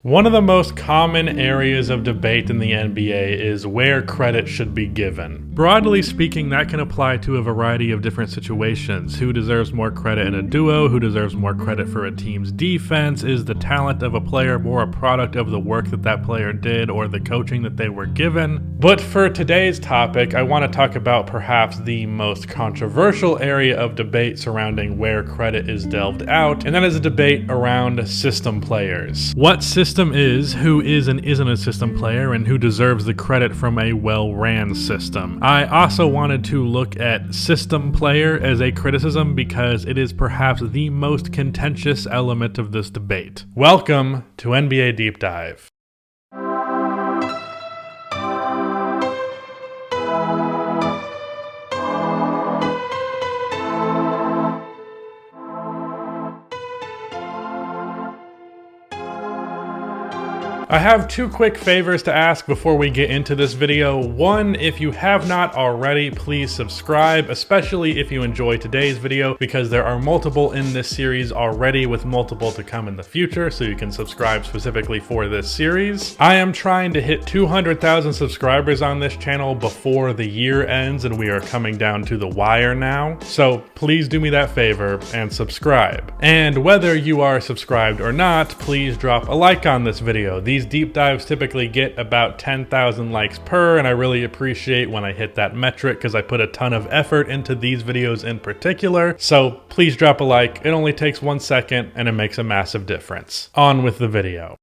One of the most common areas of debate in the NBA is where credit should be given. Broadly speaking, that can apply to a variety of different situations. Who deserves more credit in a duo? Who deserves more credit for a team's defense? Is the talent of a player more a product of the work that that player did or the coaching that they were given? But for today's topic, I want to talk about perhaps the most controversial area of debate surrounding where credit is delved out, and that is a debate around system players. What system is, who is and isn't a system player, and who deserves the credit from a well-ran system. I also wanted to look at system player as a criticism because it is perhaps the most contentious element of this debate. Welcome to NBA Deep Dive. I have two quick favors to ask before we get into this video. One, if you have not already, please subscribe, especially if you enjoy today's video, because there are multiple in this series already with multiple to come in the future, so you can subscribe specifically for this series. I am trying to hit 200,000 subscribers on this channel before the year ends, and we are coming down to the wire now. So please do me that favor and subscribe. And whether you are subscribed or not, please drop a like on this video. These deep dives typically get about 10,000 likes per, and I really appreciate when I hit that metric because I put a ton of effort into these videos in particular. So please drop a like. It only takes 1 second and it makes a massive difference. On with the video.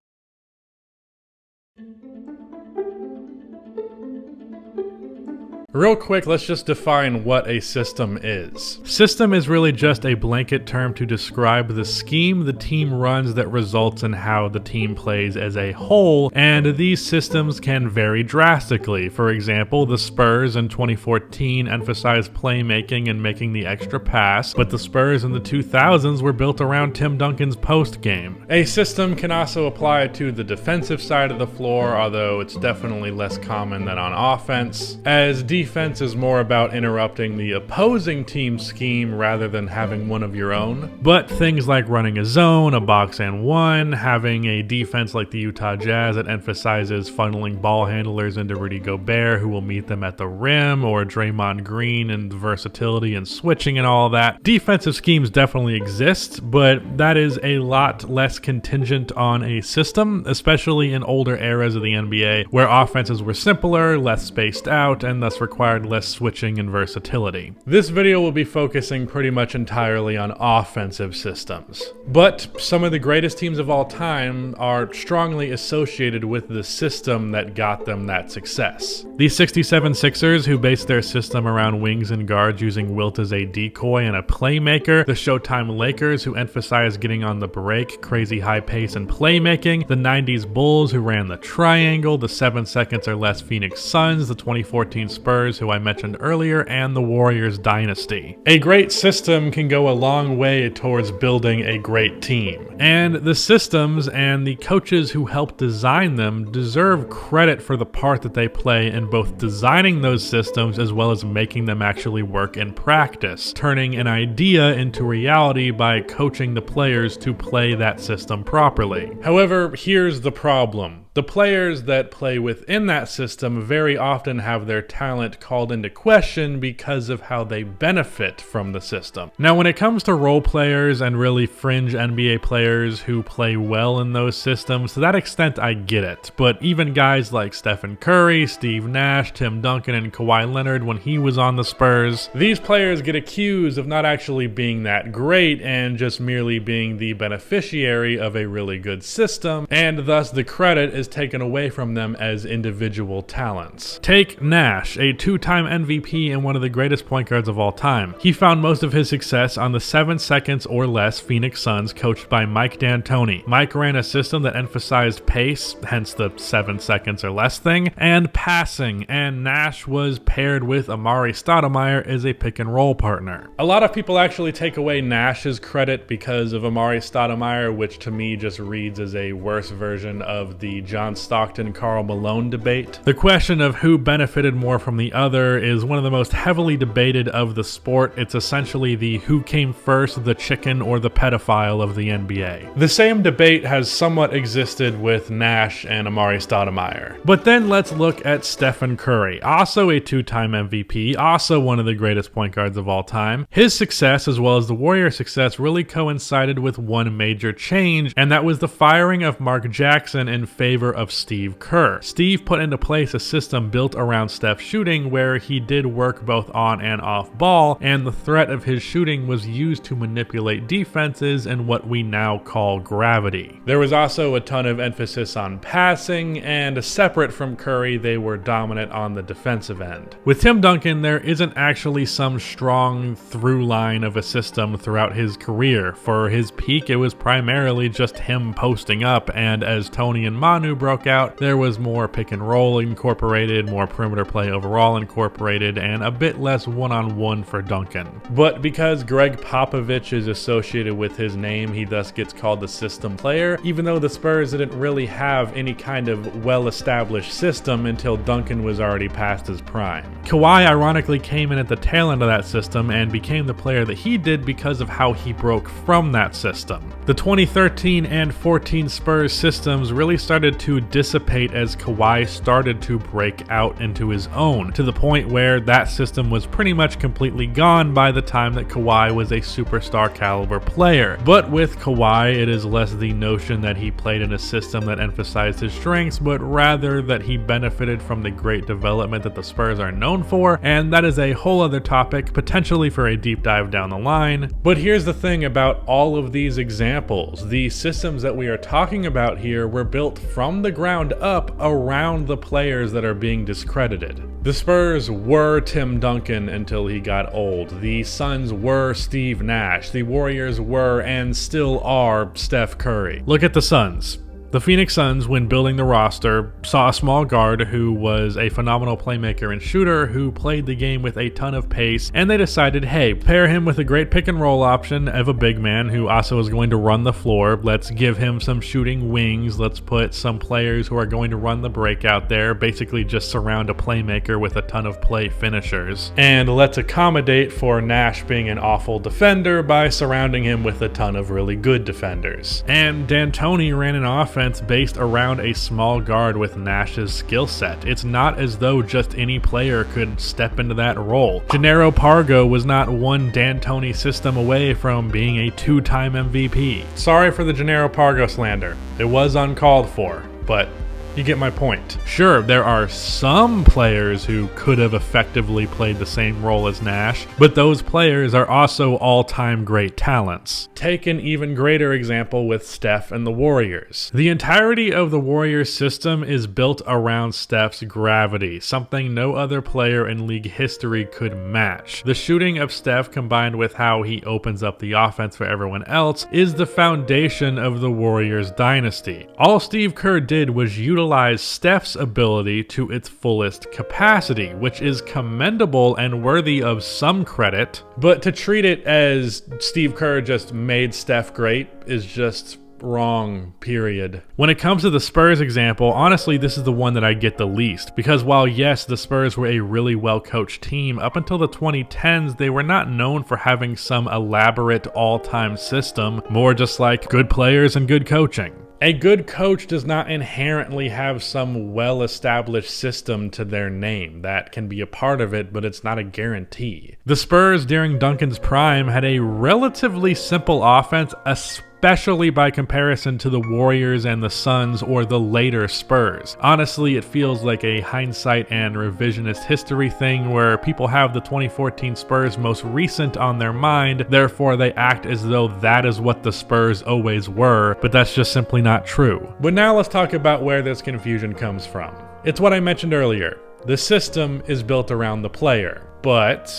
Real quick, let's just define what a system is. System is really just a blanket term to describe the scheme the team runs that results in how the team plays as a whole, and these systems can vary drastically. For example, the Spurs in 2014 emphasized playmaking and making the extra pass, but the Spurs in the 2000s were built around Tim Duncan's post game. A system can also apply to the defensive side of the floor, although it's definitely less common than on offense, as defense is more about interrupting the opposing team's scheme rather than having one of your own. But things like running a zone, a box and one, having a defense like the Utah Jazz that emphasizes funneling ball handlers into Rudy Gobert who will meet them at the rim, or Draymond Green and versatility and switching and all that. Defensive schemes definitely exist, but that is a lot less contingent on a system, especially in older eras of the NBA where offenses were simpler, less spaced out, and thus required less switching and versatility. This video will be focusing pretty much entirely on offensive systems. But some of the greatest teams of all time are strongly associated with the system that got them that success. The 67 Sixers, who based their system around wings and guards using Wilt as a decoy and a playmaker, the Showtime Lakers, who emphasized getting on the break, crazy high pace and playmaking, the 90s Bulls, who ran the triangle, the 7 seconds or less Phoenix Suns, the 2014 Spurs, who I mentioned earlier, and the Warriors dynasty. A great system can go a long way towards building a great team. And the systems and the coaches who helped design them deserve credit for the part that they play in both designing those systems as well as making them actually work in practice, turning an idea into reality by coaching the players to play that system properly. However, here's the problem. The players that play within that system very often have their talent called into question because of how they benefit from the system. Now, when it comes to role players and really fringe NBA players who play well in those systems, to that extent I get it. But even guys like Stephen Curry, Steve Nash, Tim Duncan, and Kawhi Leonard when he was on the Spurs, these players get accused of not actually being that great and just merely being the beneficiary of a really good system, and thus the credit is taken away from them as individual talents. Take Nash, a two-time MVP and one of the greatest point guards of all time. He found most of his success on the 7 seconds or less Phoenix Suns coached by Mike D'Antoni. Mike ran a system that emphasized pace, hence the 7 seconds or less thing, and passing, and Nash was paired with Amari Stoudemire as a pick and roll partner. A lot of people actually take away Nash's credit because of Amari Stoudemire, which to me just reads as a worse version of the John Stockton, Karl Malone debate. The question of who benefited more from the other is one of the most heavily debated of the sport. It's essentially the who came first, the chicken or the pedophile of the NBA. The same debate has somewhat existed with Nash and Amari Stoudemire. But then let's look at Stephen Curry, also a two-time MVP, also one of the greatest point guards of all time. His success, as well as the Warriors' success, really coincided with one major change, and that was the firing of Mark Jackson in favor of Steve Kerr. Steve put into place a system built around Steph's shooting where he did work both on and off ball, and the threat of his shooting was used to manipulate defenses in what we now call gravity. There was also a ton of emphasis on passing, and separate from Curry, they were dominant on the defensive end. With Tim Duncan, there isn't actually some strong through line of a system throughout his career. For his peak, it was primarily just him posting up, and as Tony and Manu broke out, there was more pick and roll incorporated, more perimeter play overall incorporated, and a bit less one-on-one for Duncan. But because Greg Popovich is associated with his name, he thus gets called the system player, even though the Spurs didn't really have any kind of well-established system until Duncan was already past his prime. Kawhi ironically came in at the tail end of that system and became the player that he did because of how he broke from that system. The 2013 and 14 Spurs systems really started to dissipate as Kawhi started to break out into his own, to the point where that system was pretty much completely gone by the time that Kawhi was a superstar caliber player. But with Kawhi, it is less the notion that he played in a system that emphasized his strengths, but rather that he benefited from the great development that the Spurs are known for, and that is a whole other topic, potentially for a deep dive down the line. But here's the thing about all of these examples. The systems that we are talking about here were built from the ground up around the players that are being discredited. The Spurs were Tim Duncan until he got old. The Suns were Steve Nash. The Warriors were and still are Steph Curry. Look at the Suns. The Phoenix Suns, when building the roster, saw a small guard who was a phenomenal playmaker and shooter who played the game with a ton of pace, and they decided, hey, pair him with a great pick and roll option of a big man who also is going to run the floor. Let's give him some shooting wings. Let's put some players who are going to run the break out there, basically just surround a playmaker with a ton of play finishers. And let's accommodate for Nash being an awful defender by surrounding him with a ton of really good defenders. And D'Antoni ran an offense based around a small guard with Nash's skill set. It's not as though just any player could step into that role. Gennaro Pargo was not one D'Antoni system away from being a two-time MVP. Sorry for the Gennaro Pargo slander. It was uncalled for, but you get my point. Sure, there are some players who could have effectively played the same role as Nash, but those players are also all-time great talents. Take an even greater example with Steph and the Warriors. The entirety of the Warriors system is built around Steph's gravity, something no other player in league history could match. The shooting of Steph combined with how he opens up the offense for everyone else is the foundation of the Warriors dynasty. All Steve Kerr did was utilize Steph's ability to its fullest capacity, which is commendable and worthy of some credit, but to treat it as Steve Kerr just made Steph great is just wrong, period. When it comes to the Spurs example, honestly, this is the one that I get the least, because while yes, the Spurs were a really well-coached team, up until the 2010s, they were not known for having some elaborate all-time system, more just like good players and good coaching. A good coach does not inherently have some well-established system to their name. That can be a part of it, but it's not a guarantee. The Spurs during Duncan's prime had a relatively simple offense, especially by comparison to the Warriors and the Suns or the later Spurs. Honestly, it feels like a hindsight and revisionist history thing where people have the 2014 Spurs most recent on their mind, therefore they act as though that is what the Spurs always were, but that's just simply not true. But now let's talk about where this confusion comes from. It's what I mentioned earlier. The system is built around the player, but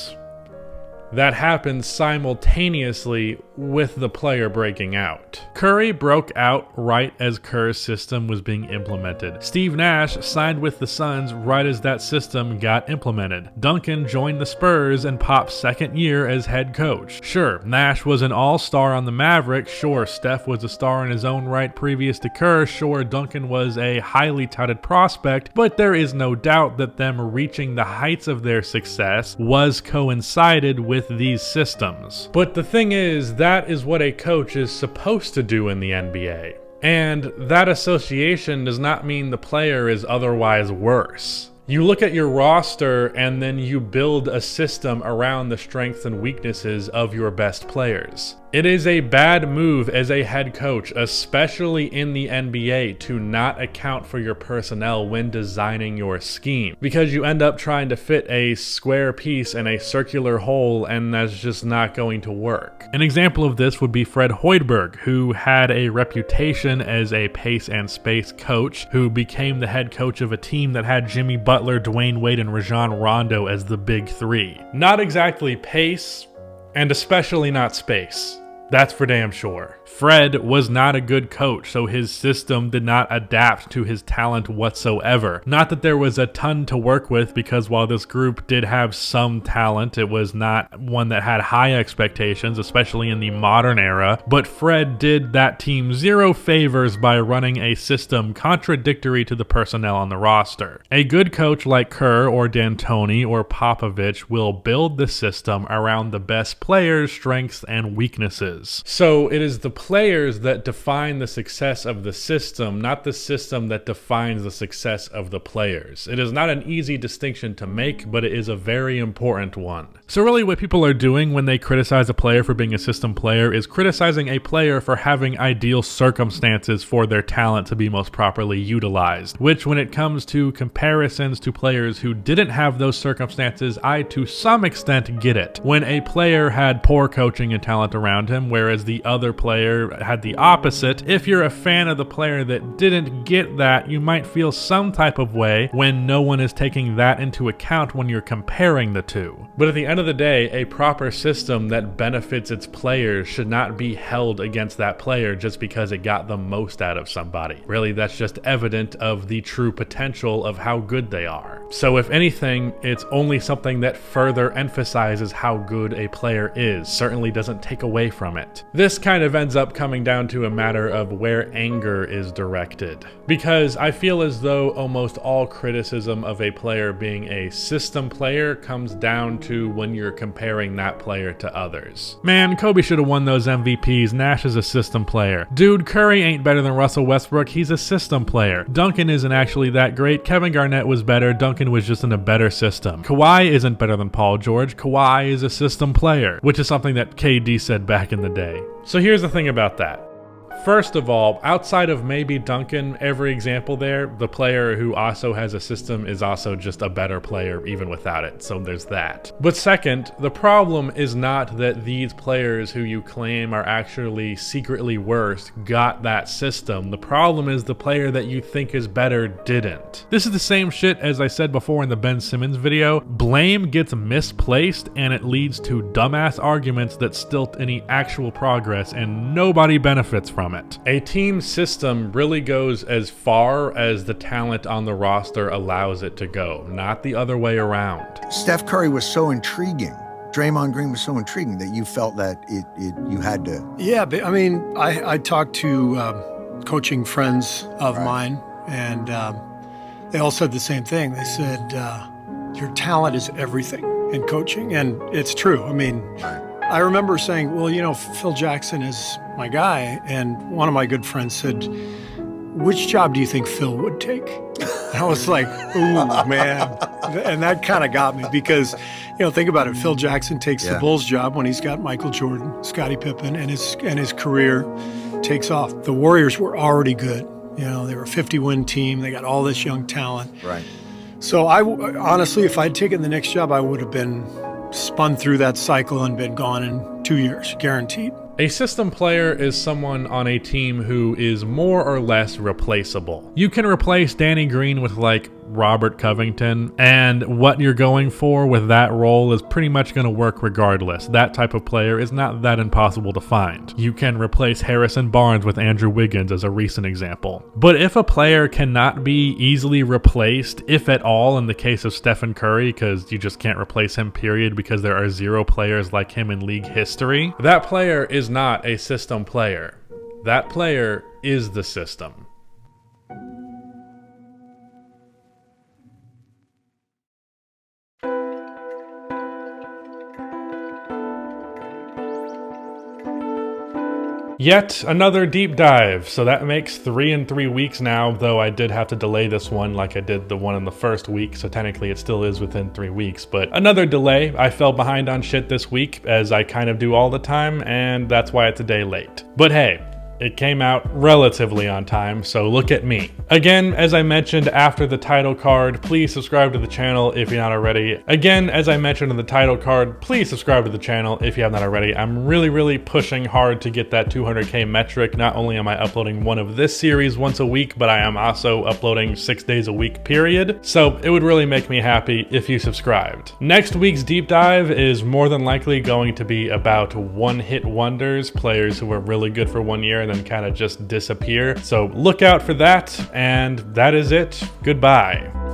that happens simultaneously with the player breaking out. Curry broke out right as Kerr's system was being implemented. Steve Nash signed with the Suns right as that system got implemented. Duncan joined the Spurs and Pop's second year as head coach. Sure, Nash was an all-star on the Mavericks. Sure, Steph was a star in his own right previous to Kerr. Sure, Duncan was a highly touted prospect, but there is no doubt that them reaching the heights of their success was coincided with these systems. But the thing is, that is what a coach is supposed to do in the NBA. And that association does not mean the player is otherwise worse. You look at your roster and then you build a system around the strengths and weaknesses of your best players. It is a bad move as a head coach, especially in the NBA, to not account for your personnel when designing your scheme, because you end up trying to fit a square piece in a circular hole, and that's just not going to work. An example of this would be Fred Hoiberg, who had a reputation as a pace and space coach, who became the head coach of a team that had Jimmy Butler, Dwayne Wade, and Rajon Rondo as the big three. Not exactly pace, and especially not space. That's for damn sure. Fred was not a good coach, so his system did not adapt to his talent whatsoever. Not that there was a ton to work with, because while this group did have some talent, it was not one that had high expectations, especially in the modern era. But Fred did that team zero favors by running a system contradictory to the personnel on the roster. A good coach like Kerr or D'Antoni or Popovich will build the system around the best players' strengths and weaknesses. So it is the players that define the success of the system, not the system that defines the success of the players. It is not an easy distinction to make, but it is a very important one. So really what people are doing when they criticize a player for being a system player is criticizing a player for having ideal circumstances for their talent to be most properly utilized, which when it comes to comparisons to players who didn't have those circumstances, I to some extent get it. When a player had poor coaching and talent around him, whereas the other player had the opposite, if you're a fan of the player that didn't get that, you might feel some type of way when no one is taking that into account when you're comparing the two. But at the end of the day, a proper system that benefits its players should not be held against that player just because it got the most out of somebody. Really, that's just evident of the true potential of how good they are. So if anything, it's only something that further emphasizes how good a player is, certainly doesn't take away from it. This kind of ends up coming down to a matter of where anger is directed. Because I feel as though almost all criticism of a player being a system player comes down to when you're comparing that player to others. Man, Kobe should have won those MVPs. Nash is a system player. Dude, Curry ain't better than Russell Westbrook. He's a system player. Duncan isn't actually that great. Kevin Garnett was better. Duncan was just in a better system. Kawhi isn't better than Paul George. Kawhi is a system player, which is something that KD said back in the day. So here's the thing about that. First of all, outside of maybe Duncan, every example there, the player who also has a system is also just a better player even without it, so there's that. But second, the problem is not that these players who you claim are actually secretly worse got that system. The problem is the player that you think is better didn't. This is the same shit as I said before in the Ben Simmons video. Blame gets misplaced and it leads to dumbass arguments that stilt any actual progress and nobody benefits from it. A team system really goes as far as the talent on the roster allows it to go, not the other way around. Steph Curry was so intriguing. Draymond Green was so intriguing that you felt that you had to. Yeah, but I mean, I talked to coaching friends of mine, and they all said the same thing. They said, your talent is everything in coaching, and it's true. I mean, I remember saying, well, you know, Phil Jackson is my guy, and one of my good friends said, which job do you think Phil would take? And I was like, ooh, man. And that kind of got me because, you know, think about it. Phil Jackson takes the Bulls job when he's got Michael Jordan, Scottie Pippen, and his career takes off. The Warriors were already good. You know, they were a 50-win team. They got all this young talent. Right. So honestly, if I'd taken the next job, I would have been spun through that cycle and been gone in 2 years, guaranteed. A system player is someone on a team who is more or less replaceable. You can replace Danny Green with like Robert Covington, and what you're going for with that role is pretty much going to work regardless. That type of player is not that impossible to find. You can replace Harrison Barnes with Andrew Wiggins as a recent example. But if a player cannot be easily replaced, if at all, in the case of Stephen Curry, because you just can't replace him, period, because there are 0 players like him in league history, that player is not a system player. That player is the system. Yet another deep dive, so that makes 3 in 3 weeks now, though I did have to delay this one like I did the one in the first week, so technically it still is within 3 weeks, but another delay. I fell behind on shit this week, as I kind of do all the time, and that's why it's a day late. But hey, it came out relatively on time, so look at me. Again, as I mentioned after the title card, please subscribe to the channel if you're not already. Again, as I mentioned in the title card, please subscribe to the channel if you have not already. I'm really pushing hard to get that 200K metric. Not only am I uploading one of this series once a week, but I am also uploading 6 days a week, period. So it would really make me happy if you subscribed. Next week's deep dive is more than likely going to be about one-hit wonders, players who are really good for 1 year and then kind of just disappear. So look out for that, and that is it. Goodbye.